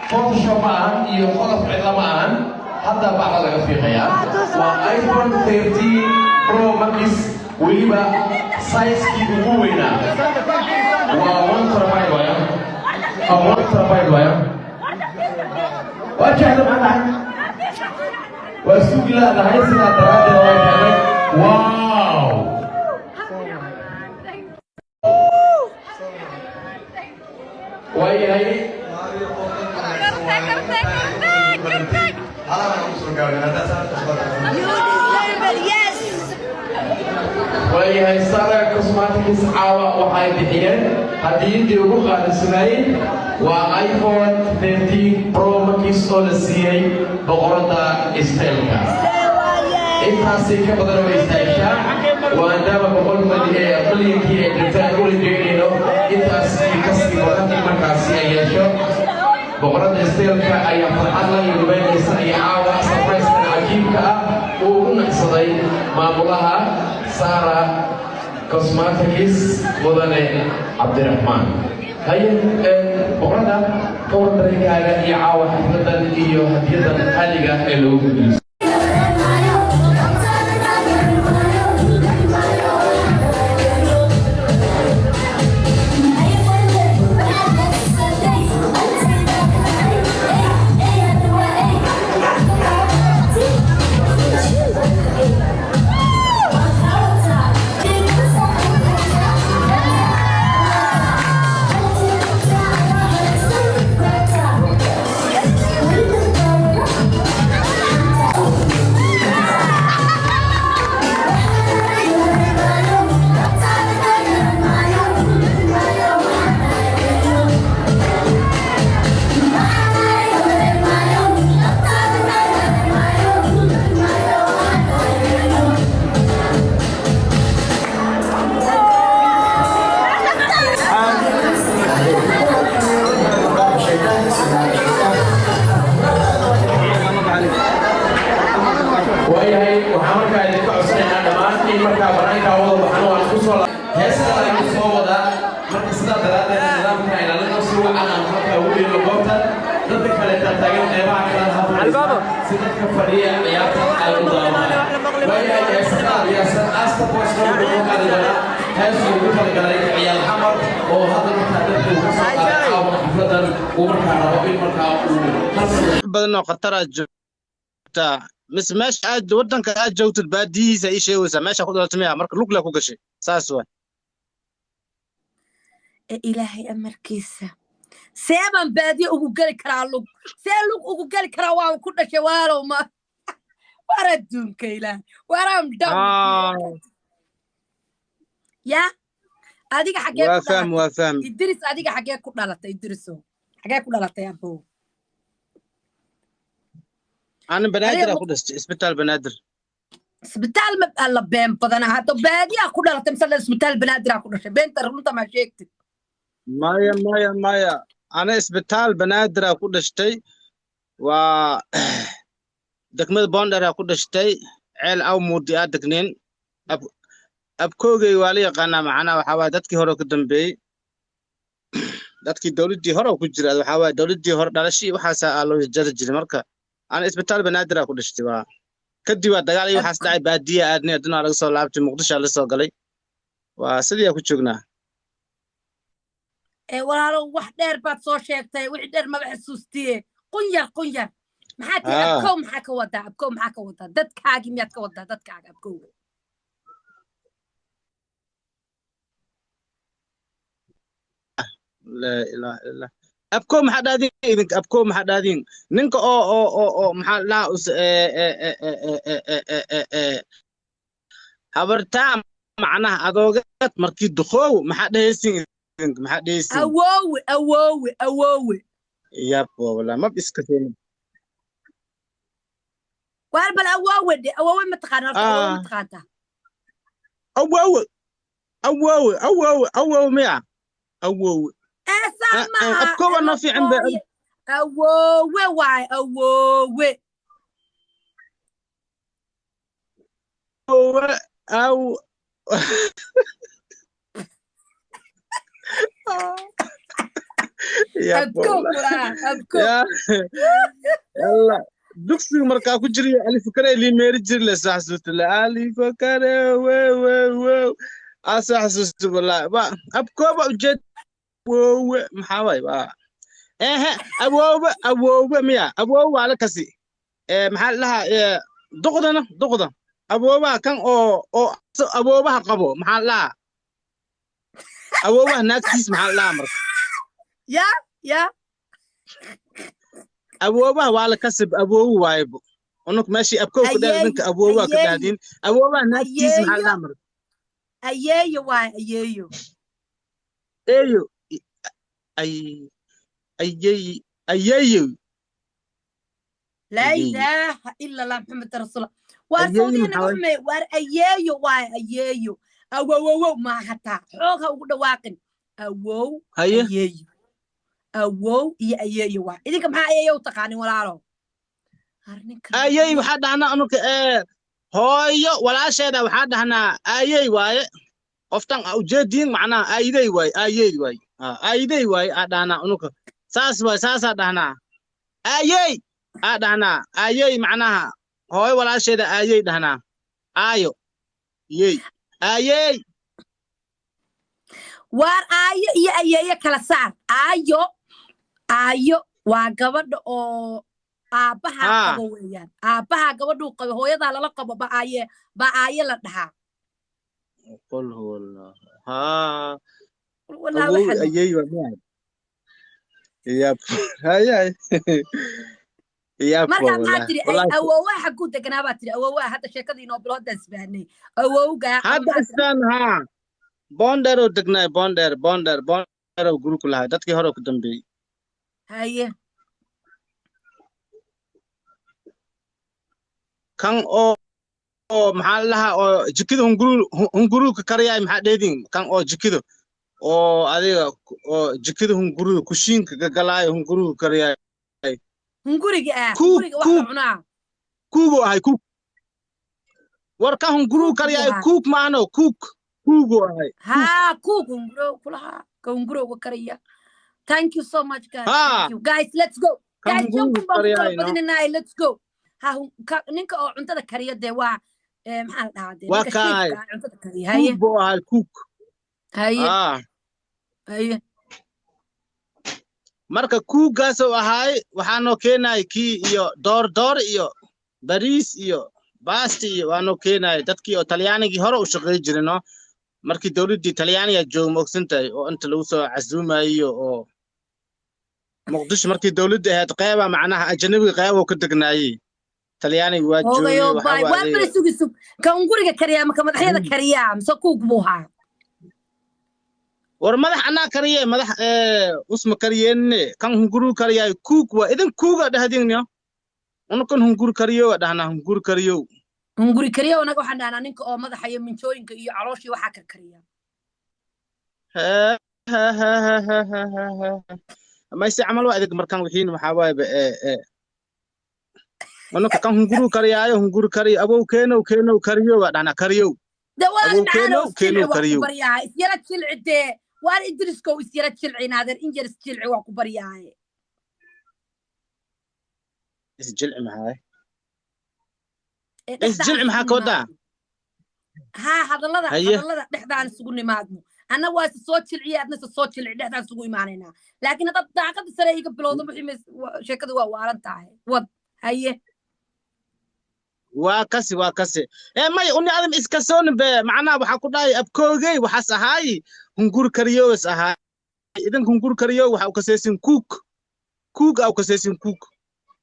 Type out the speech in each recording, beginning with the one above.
فوتوشوب معاً يخلص عظامان حتى بعض الأفريقيا وآيفون 13 برو ماكس وليبا سايز كيبو وينا و1 ترابايت ويا 1 ترابايت ويا وأجهد معنا والسوق لا نهاية سنة دراسة ويا واو وهي هي وهي صار كوسماتيكس عاوة وحي بحيان هدين دي وقوع السنين وايفون 13 برو ماكس اولسيي بغرطة استيلكا انتاسي كبضر ويستيشا وعندما بقول مدي قليكي انتان قولي جينينو انتاسي كسي وغني مركاسي ايشو بغرطة استيلكا اي فرحالة يلبين اي عاوة سبريس من عجيبك ونقصدي مامولها سارة كوسماتيكس مدن عبد الرحمن هاي بغرطة كون طريقة هي عاوة حفلة إيو هدية حالية إلو بدنا قطرة جبتها مس ماش عاد ودن كعاد جوت البادي زي شيء وزا ماش أخذ رتميها مرك لوك لا كوكشي ساسوا إلهي أمر كيسة سيبان بادي أبو قال كرالوك سيلوك أبو قال كراوان كل شوال وما وردون كيلا ورام دم يا أديك حاجة وافهم يدرس أديك حاجة كلها لا يدرسوا حاجة كلها لا تيابو أنا بنادر أقول إسبتال بنادر إسبتال مبقى بين بدنا هاتو بادي أقول لا تمثل إسبتال بنادر أقول شيء بين ترى ما شيكت مايا أنا إسبتال بنادر أقول شيء و دكمل بوندر أقول شيء عيل أو مودي أدكنين أبكوجي والي قنا معنا وحوادتك هرو قدام بي dadkii dawladii hore ku jira waxa way dawladii hore dhalashay waxa saa loo jarjir marka aan isbitaal banaadir ku dhashtay waa kadib waa dagaal iyo waxaas dhacay baadiya aadnay aduna laga soo laabtay muqdisho la soo galay waa sidii ku joognaa walaalo wax dheer baad soo sheegtay wixii dheer maba xasuustiye qunyar maxaa tii abkow maxaa ka wadaa dadkaagii miyaad ka wadaa dadkaaga abkowga la ilaha illa abkow maxaa dhaadin idinka abkow maxaa dhaadin ninka oo maxaa la habartaa macnaha adoogad markii duqoow maxaa dhahaysin maxaa dhahaysin awoowe yab wala ma iskaseen waar bal awoowe ma taqaan awoowe ma taqaanta awoowe miya awoowe sama abkow no fiican ba awoowe waay awoowe أو يا يلا دكسي مركا كجري علي فكرة اللي ميرجر لسحسوت علي فكرة و أسحسوت والله با أبكو بوجد و محاوي با أبوه ميا أبوه على كسي محلها دقدنا أبوه كان أو أبوه قبو محلها أبوه ناكيس محلها مرك يا أبوه وعلى كسب أبوه وايبو أنك ماشي أبكو كده إنك أبوه كدادين أبوه ناكيس محلها مرك أييو لا إله إلا الله محمد رسول الله وصوتينا محمد وار أييو أو ما حتى حوها وقول واقن أو أييو واي إذا كم أييو تقاني ولا رو أييو حد أنا أنك هاي ولا شيء ده حد أنا أييو واي أفتن أو جدين معنا أييو واي أييو واي أدانا أنك ساس أدانا أييو أدانا أييو معناها هاي ولا شيء ده أييو دهنا أيو أييو waar aayo iyo ayeeyo kala saar aayo waa gabadha oo aabaha qabo weeyaan aabaha gabadhu qabo hooyada lala qabo ba aayo la dhahaa qol wallah wallahi ayeeyo ma يا marka ma tiri awoowa xagu deganaa ba tiri awoowa hadda sheekadii noo bilowdan isbaanay awowga hadda istaan bonder oo degnaa bonder oo group lahaa dadkii hore ku dambeeyay haye kan oo maxaa lahaa oo jikida hunguru ka kariyay maxaa dheedin kan oo jikida oo adiga oo jikida hunguru kushiinka gagalaayo hunguru kariyay hunguriga waxa cunaa kuugo ahay kuug warka hunguru kariyay kuug maano kuugo ahay kuug hunguro kulaha ka hunguro uga kariya thank you so much guys thank you guys let's go guys let's go ninka oo cuntada kariya de waa maxaa la dhahaa de ninka cuntada kariya haye kuugo ahay kuug haye marka kuugaas oo ahay waxaanoo keenay kii iyo door iyo bariis iyo baasti iyo waanoo keenay dadkii oo talyaanigii hore u shaqeey jirino markii dawladii talyaaniga joog moogsantahay oo inta lagu soo casuumayo oo muqdisho markii dawladda ahayd qayba macnaha ajnabiga qaybo ka degnaayay talyaaniga waa joogay waa bal sugisug ka hunguriga kariya marka madaxyada kariya mise kuug buu haa war madax anaa kariye madax usma kariyenne kan hunguru kariyay kuug waa idin kuuga dhahdinyo unukan hunguru kariyo dhahna hunguru kariyo anaga waxaan dhahnaa ninka oo madaxa iyo minjooyinka iyo calooshii waxa ka kariya ma si amal waa idig markan wixiin waxa waayba unuka kan hunguru kariyo abow keeno kariyo dhahna kariyo abow keeno kariyo isyara jilcide waan idrisko isyara jilcinaader injeris jilci waa ku baryahay isjilci maxay isjilci maxaa ka wadaa hadallada dhexdaan isugu nimaadno anna waa soo jilciya adna soo jilci dhexdaan isugu imaanaynaa laakiin hadda daaqada sare iga bilowdo wixii sheekadu waa waalan tahay wad haye waa kasi may uni adam iska soo be macnaa waxa ku dhaay abkoogay waxas ahaay hungur kariyoos ahaay idan hungur kariyo waxa uu ka seesin cook au ka seesin cook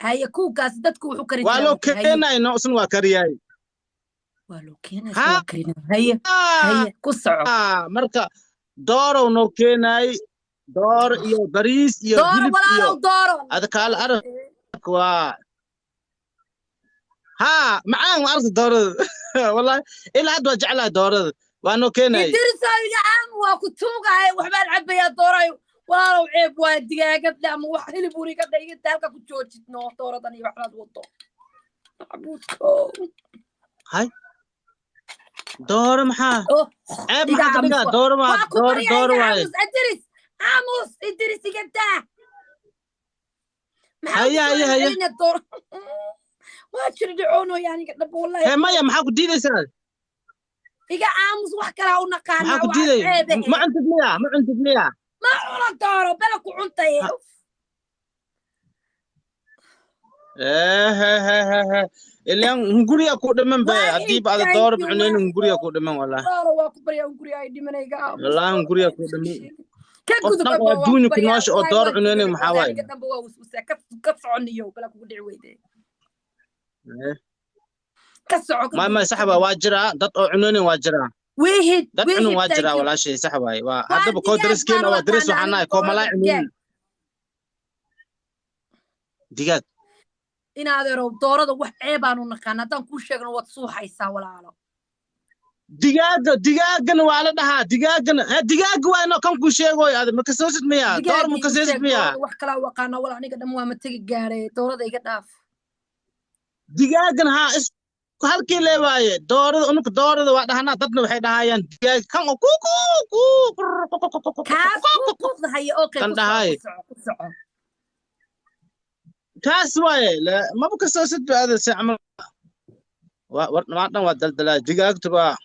haye cookgaas dadku wuxuu kariyaa waa loo keenay no isna waa kariyay waa loo keenay waa kariyay haye ku soco marka dooro no keenay door iyo bariis iyo hilib iyo adkaal arag waa ها معاهم أرض دورة والله إلا عدوا جعلها دورة وأنا كنا يدرسوا يا عم وكتوقع وحبان عبية دورة والله لو عيب واحد دقيقة لا مو واحد اللي بوري قد يقول تلقى كتوجت نو دورة ثانية وحنا وطو عبودكو هاي دورة محا عيب محا قبلها دورة ما دورة واي عموس إدرس يقداه هيا واشر دعونه يعني قد والله هي مايا maxaa ku diidaysaa iga aamus wax kala u naqaan maxaa ku diiday ma cuntud miya ma cuna dooro bala ku cuntay ilaan hunguriya ku dhiman ba hadii baad dooro bixineen hunguriya ku dhiman wallahi dooro waa ku bariya hunguriya ay dhimanayga wallahi hunguriya ku dhiman ka gudub waa duuni ku noosh oo dooro cuneen maxaa waay damba waa usbuusa ka soconiyo bala ku dhici weyday ما صحبة واجرة ضد عنوني واجرة ويهد ضد عنون واجرة ولا شيء صحبة هذا بكون درس كين أو درس وحنا كوم لا عنون دقيق إن هذا رو دورة وح عيبان ونقانا تان كل شيء وتصوح يسا ولا على دقيق والدها دقيق وينو كم كل شيء هذا مكسوسة مياه دور مكسوسة مياه وح كلا وقانا ولا عنيك دموها متجي جاري دورة ذي قداف digaagan ha is halkii leewaye doorada unug doorada waa dhahana dadna waxay dhahayaan digaag kan ku kan dhahay taas waaye ma bu ka soo sidba ada sacma waa dhan waa daldalaa digaagtu waa